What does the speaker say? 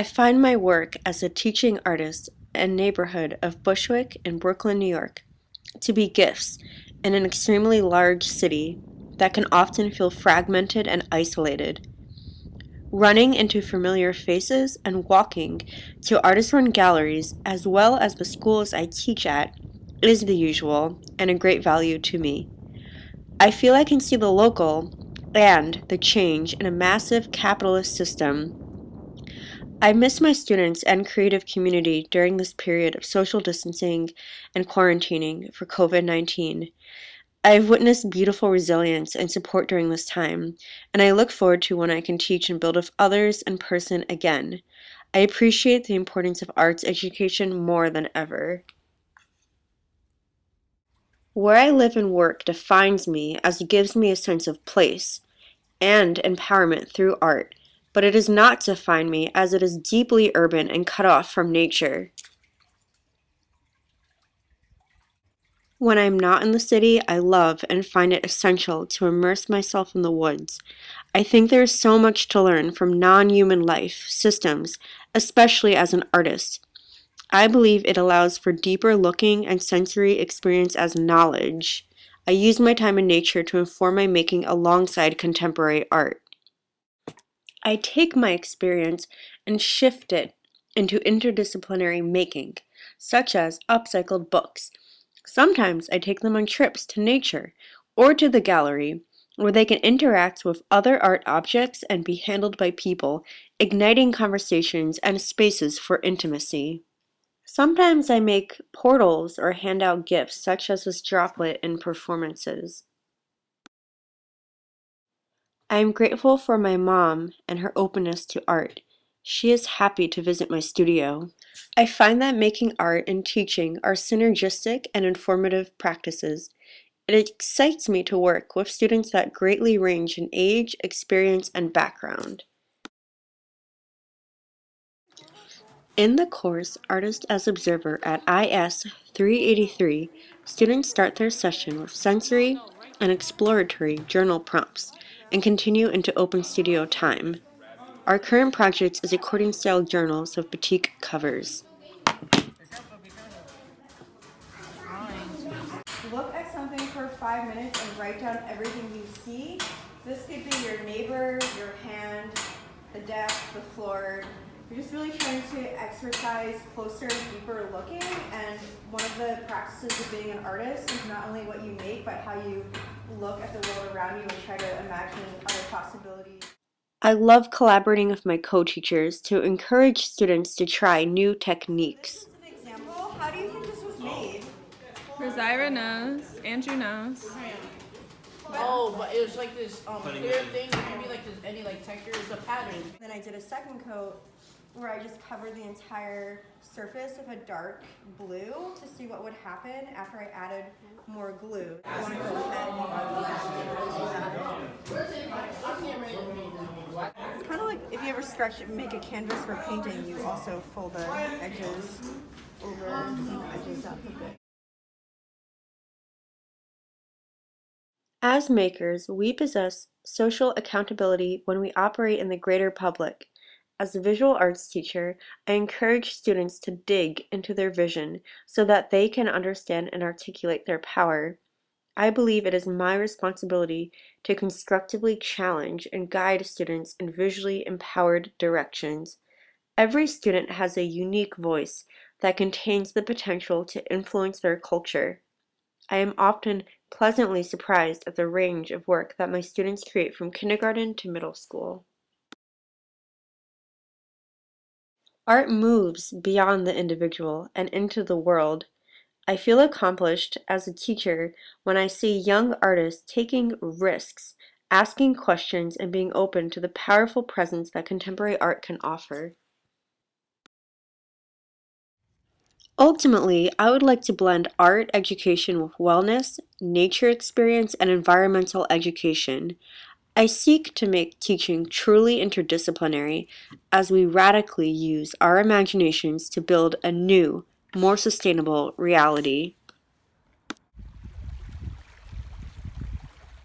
I find my work as a teaching artist in the neighborhood of Bushwick in Brooklyn, New York, to be gifts in an extremely large city that can often feel fragmented and isolated. Running into familiar faces and walking to artist-run galleries as well as the schools I teach at is the usual and a great value to me. I feel I can see the local and the change in a massive capitalist system. I miss my students and creative community during this period of social distancing and quarantining for COVID-19. I've witnessed beautiful resilience and support during this time, and I look forward to when I can teach and build with others in person again. I appreciate the importance of arts education more than ever. Where I live and work defines me as it gives me a sense of place and empowerment through art, but it does not define me as it is deeply urban and cut off from nature. When I'm not in the city, I love and find it essential to immerse myself in the woods. I think there is so much to learn from non-human life systems, especially as an artist. I believe it allows for deeper looking and sensory experience as knowledge. I use my time in nature to inform my making alongside contemporary art. I take my experience and shift it into interdisciplinary making, such as upcycled books. Sometimes I take them on trips to nature or to the gallery where they can interact with other art objects and be handled by people, igniting conversations and spaces for intimacy. Sometimes I make portals or hand out gifts such as this droplet in performances. I am grateful for my mom and her openness to art. She is happy to visit my studio. I find that making art and teaching are synergistic and informative practices. It excites me to work with students that greatly range in age, experience, and background. In the course Artist as Observer at IS 383, students start their session with sensory and exploratory journal prompts and continue into open studio time. Our current project is accordion style journals with batik covers. Look at something for 5 minutes and write down everything you see. This could be your neighbor, your hand, the desk, the floor. You're just really trying to exercise closer and deeper looking, and one of the practices of being an artist is not only what you make, but how you look at the world around you and try to imagine other possibilities. I love collaborating with my co-teachers to encourage students to try new techniques. This is an example. How do you think this was made? Rosira knows. Andrew knows. Oh, but it was like this clear thing. It could be like this, any like texture. It's a pattern. Then I did a second coat where I just covered the entire surface with a dark blue to see what would happen after I added more glue. I want to go ahead. It's kind of like if you ever stretch and make a canvas for painting, you also fold the edges over and clean the edges up a bit. As makers, we possess social accountability when we operate in the greater public. As a visual arts teacher, I encourage students to dig into their vision so that they can understand and articulate their power. I believe it is my responsibility to constructively challenge and guide students in visually empowered directions. Every student has a unique voice that contains the potential to influence their culture. I am often pleasantly surprised at the range of work that my students create from kindergarten to middle school. Art moves beyond the individual and into the world. I feel accomplished as a teacher when I see young artists taking risks, asking questions, and being open to the powerful presence that contemporary art can offer. Ultimately, I would like to blend art education with wellness, nature experience, and environmental education. I seek to make teaching truly interdisciplinary as we radically use our imaginations to build a new, more sustainable reality.